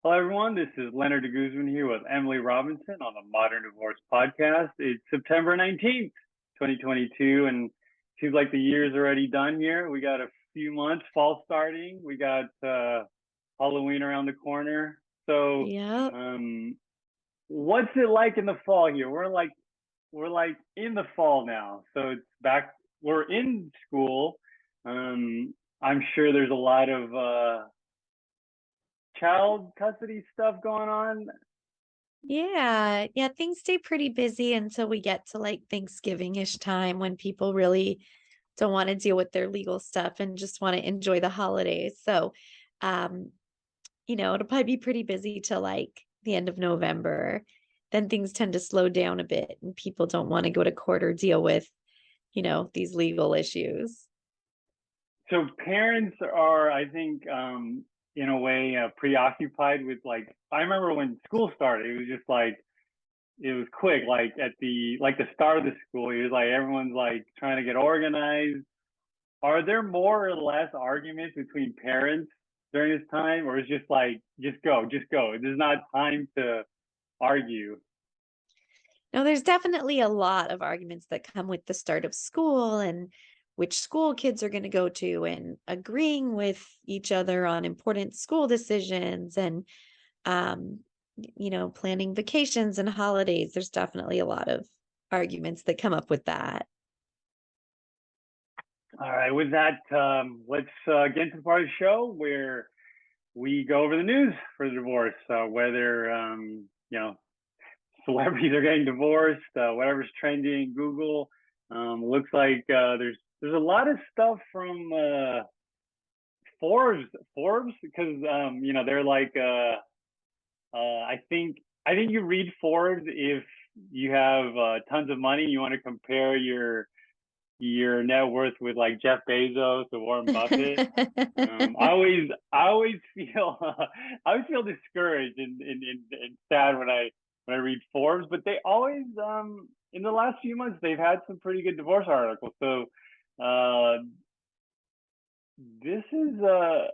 Hello, everyone. This is Lenard Guzman here with Emily Robinson on the Modern Divorce Podcast. It's September 19th, 2022, and seems like the year's already done here. We got a few months, fall starting. We got Halloween around the corner. So, Yeah. what's it like in the fall here? We're like in the fall now. So it's back. We're in school. I'm sure there's a lot of child custody stuff going on. Yeah. Yeah. Things stay pretty busy until we get to like Thanksgiving-ish time when people really don't want to deal with their legal stuff and just want to enjoy the holidays. So, um, it'll probably be pretty busy till like the end of November. Then things tend to slow down a bit and people don't want to go to court or deal with, these legal issues. So parents are, I think, in a way, preoccupied with like. I remember when school started, it was just like it was quick. Like at the start of the school year, like everyone's like trying to get organized. Are there more or less arguments between parents during this time, or is just like just go, just go? There's not time to argue. No, there's definitely a lot of arguments that come with the start of school and which school kids are going to go to and agreeing with each other on important school decisions and um planning vacations and holidays. There's definitely a lot of arguments that come up with that. All right, with that, let's get into the part of the show where we go over the news for the divorce, whether celebrities are getting divorced, whatever's trending in Google. Looks like there's a lot of stuff from Forbes, because they're like I think you read Forbes if you have tons of money. You want to compare your net worth with like Jeff Bezos or Warren Buffett. I always feel I always feel discouraged and sad when I read Forbes, but they always in the last few months they've had some pretty good divorce articles. So uh, this is uh,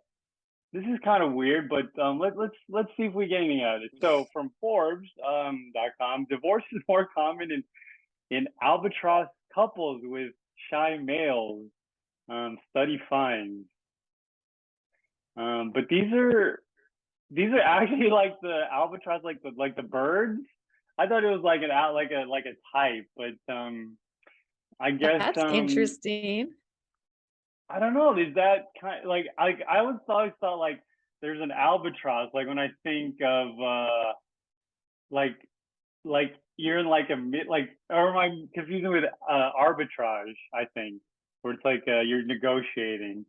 this is kind of weird, but let's see if we get anything out of it. So from Forbes.com, divorce is more common in albatross couples with shy males. Study finds. But these are actually like the albatross, like the birds. I thought it was like an out like a type, but I guess That's interesting. I don't know. Is that kind like I always thought like there's an albatross. Like when I think of like like you're in like a mid like, or am I confusing with arbitrage? I think where it's like you're negotiating.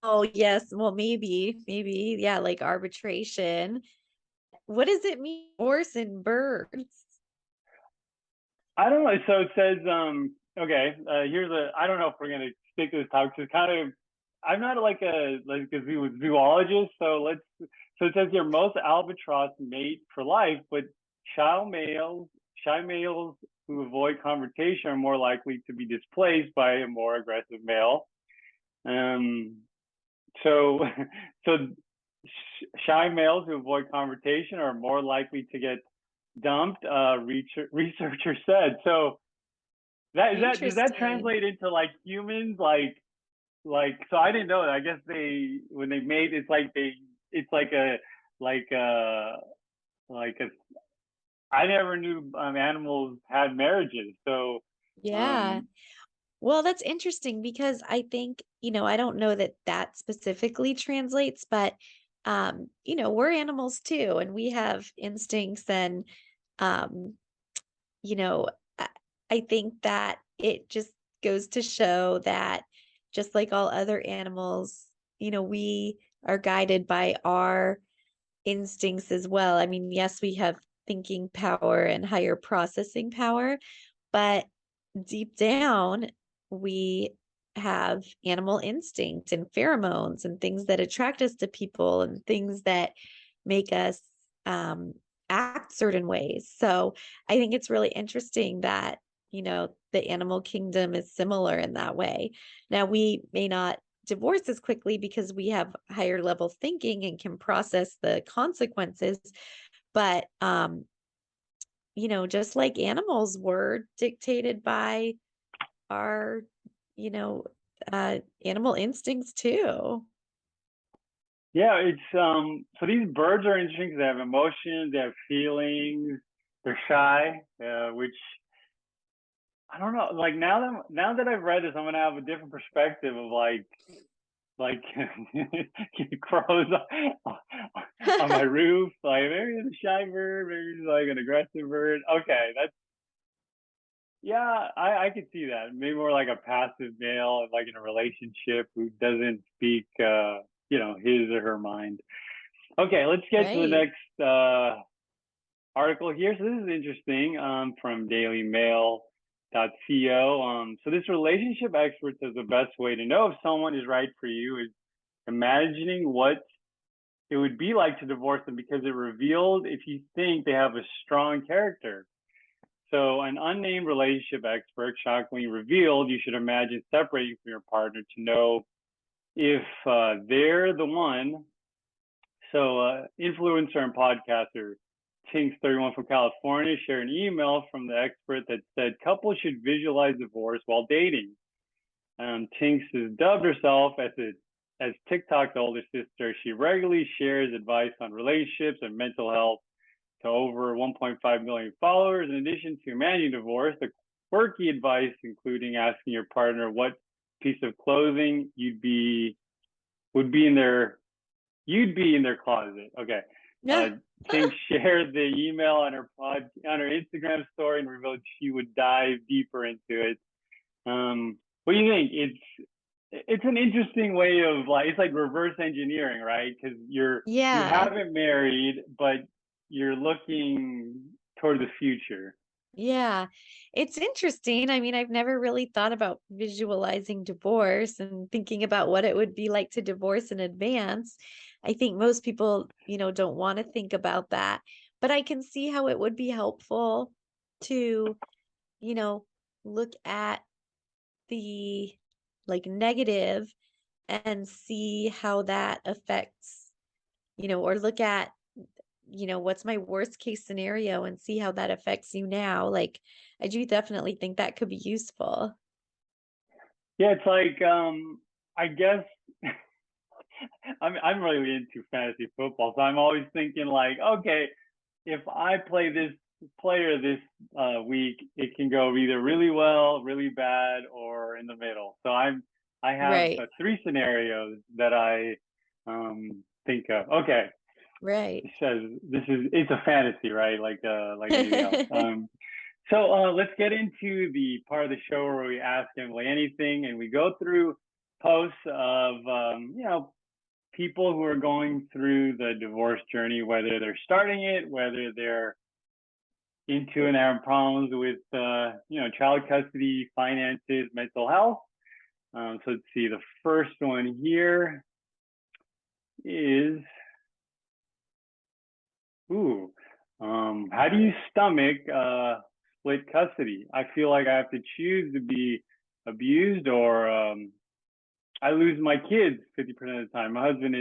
Oh yes, well maybe yeah, like arbitration. What does it mean, horse and birds? I don't know. So it says, okay, here's I don't know if we're gonna stick to this topic. It's kind of, I'm not like a zoologist, so it says here most albatross mate for life, but shy males, shy males who avoid confrontation are more likely to be displaced by a more aggressive male. Um, so, so shy males who avoid confrontation are more likely to get dumped. Researcher said. So that does that Interesting. translate into like humans? So I didn't know that. I guess they when they made it's like a like a I never knew animals had marriages. So Yeah. um Well, that's interesting because I think, I don't know that that specifically translates, but we're animals too, and we have instincts and um, you know, I, I think that it just goes to show that just like all other animals, we are guided by our instincts as well. I mean, yes, we have thinking power and higher processing power, but deep down, we have animal instinct and pheromones and things that attract us to people and things that make us um, act certain ways. So I think it's really interesting that, the animal kingdom is similar in that way. Now, we may not divorces quickly because we have higher level thinking and can process the consequences. But just like animals were dictated by our, you know, animal instincts too. Yeah, it's so these birds are interesting because they have emotions, they have feelings, they're shy, which I don't know. Like now that I've read this, I'm gonna have a different perspective of like crows on my roof. Like maybe it's a shy bird, maybe it's like an aggressive bird. Okay, that's yeah, I could see that. Maybe more like a passive male, like in a relationship who doesn't speak his or her mind. Okay, let's get to the Right. next article here. So this is interesting from dailymail.co. So this relationship expert says the best way to know if someone is right for you is imagining what it would be like to divorce them because it reveals if you think they have a strong character. So an unnamed relationship expert shockingly revealed you should imagine separating from your partner to know if they're the one. So influencer and podcaster Tinks31 from California shared an email from the expert that said couples should visualize divorce while dating. Tinks has dubbed herself as TikTok's older sister. She regularly shares advice on relationships and mental health to over 1.5 million followers. In addition to managing divorce, the quirky advice, including asking your partner what piece of clothing would be in their you'd be in their closet. Okay. Yeah. Tink shared the email on her Instagram story and revealed she would dive deeper into it. What do you think? It's an interesting way of it's like reverse engineering, right? Because you Yeah. haven't married, but you're looking toward the future. Yeah. It's interesting. I mean, I've never really thought about visualizing divorce and thinking about what it would be like to divorce in advance. I think most people, don't want to think about that, but I can see how it would be helpful to, you know, look at the negative and see how that affects, or look at what's my worst case scenario and see how that affects you now. Like, I do definitely think that could be useful. Yeah, it's like I guess I'm really into fantasy football, so I'm always thinking like, okay, if I play this player this week, it can go either really well, really bad, or in the middle. So I have Right. three scenarios that I think of. Okay, Right. it says it's a fantasy, right? Like anything else. So let's get into the part of the show where we ask Emily anything, and we go through posts of people who are going through the divorce journey, whether they're starting it, whether they're into and having problems with child custody, finances, mental health. So let's see. The first one here is how do you stomach split custody? I feel like I have to choose to be abused or I lose my kids 50% of the time. My husband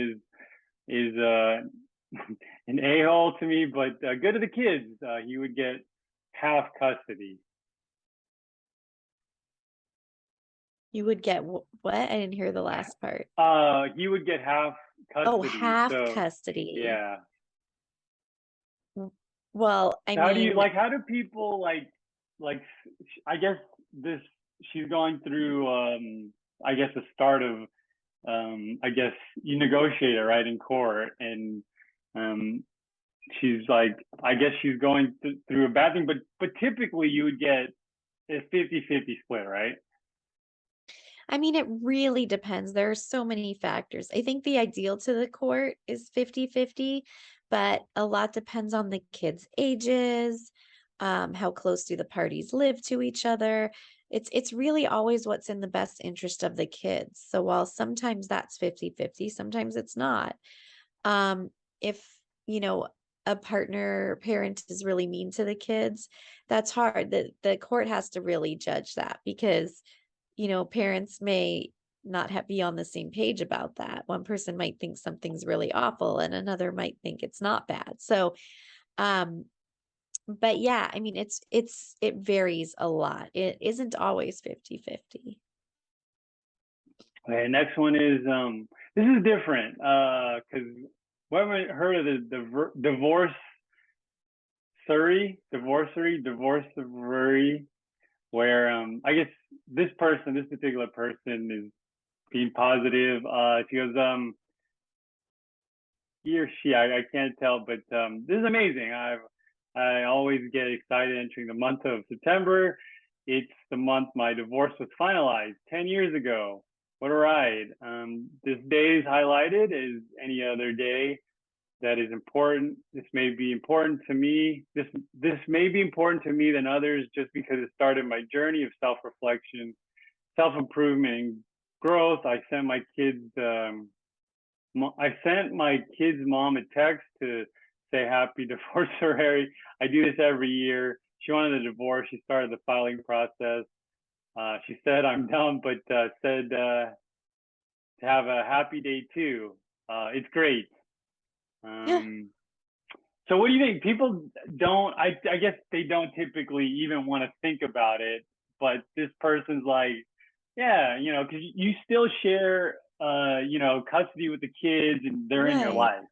is an a-hole to me, but good to the kids. He would get half custody. You would get what? I didn't hear the last part. He would get half Oh, custody. half So custody. yeah. Well, I So how do you mean, how do people like I guess this she's going through I guess the start of I guess you negotiate it right in court and um she's like I guess she's going through a bad thing but typically you would get a 50-50 split, right? it really depends. There are so many factors. I think the ideal to the court is 50-50, but a lot depends on the kids' ages, how close do the parties live to each other. It's really always what's in the best interest of the kids. So while sometimes that's 50-50, sometimes it's not. If, you know, a parent is really mean to the kids, that's hard. The court has to really judge that because parents may be on the same page about that. One person might think something's really awful and another might think it's not bad. So, but yeah, I mean, it varies a lot. It isn't always 50-50. Okay, next one is this is different because we haven't heard of the divorcery, where I guess this particular person is being positive. She goes, he or she, I can't tell, but this is amazing. I always get excited entering the month of September. It's the month my divorce was finalized 10 years ago. What a ride. This day is highlighted as any other day that is important. This may be important to me. This may be important to me than others just because it started my journey of self-reflection, self-improvement, and growth. I sent my kid's mom a text to say happy divorcery. I do this every year. She wanted a divorce. She started the filing process. She said, I'm done, but said to have a happy day too. It's great. Yeah. So what do you think? People don't, I guess they don't typically even want to think about it, but this person's like, yeah, because you still share, custody with the kids and they're in your Right. life.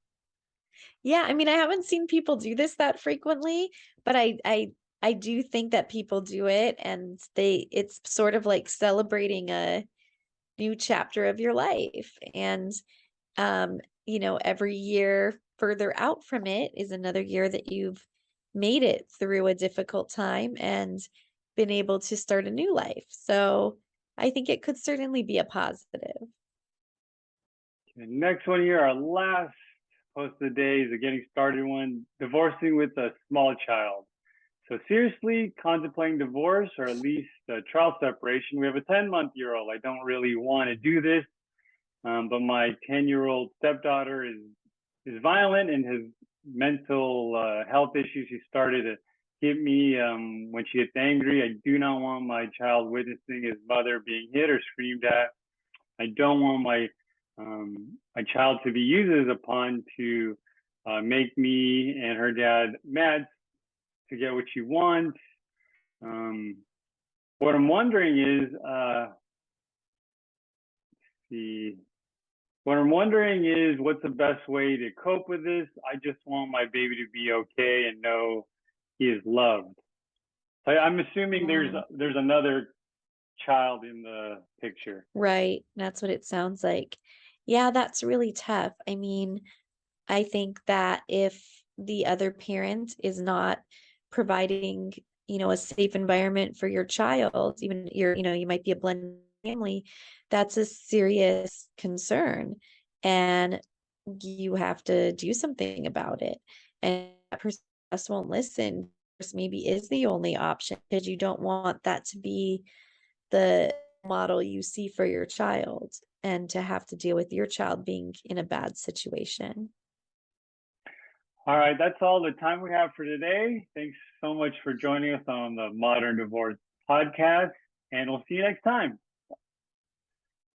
Yeah, I mean, I haven't seen people do this that frequently, but I do think that people do it, and it's sort of like celebrating a new chapter of your life. And every year further out from it is another year that you've made it through a difficult time and been able to start a new life. So I think it could certainly be a positive. The next one here, our last post of the day is a getting started one, divorcing with a small child. So seriously contemplating divorce or at least a trial separation. We have a 10-month-old. I don't really want to do this, but my 10-year-old stepdaughter is violent and has mental health issues. She started to hit me when she gets angry. I do not want my child witnessing his mother being hit or screamed at. I don't want my child to be used as a pawn to make me and her dad mad to get what she wants. What I'm wondering is, what's the best way to cope with this? I just want my baby to be okay and know he is loved. I'm assuming there's another child in the picture. Right. That's what it sounds like. Yeah, that's really tough. I mean, I think that if the other parent is not providing, a safe environment for your child, even you might be a blended family, that's a serious concern. And you have to do something about it. And that person just won't listen. Maybe is the only option because you don't want that to be the model you see for your child and to have to deal with your child being in a bad situation. All right, that's all the time we have for today. Thanks so much for joining us on the Modern Divorce podcast, and we'll see you next time.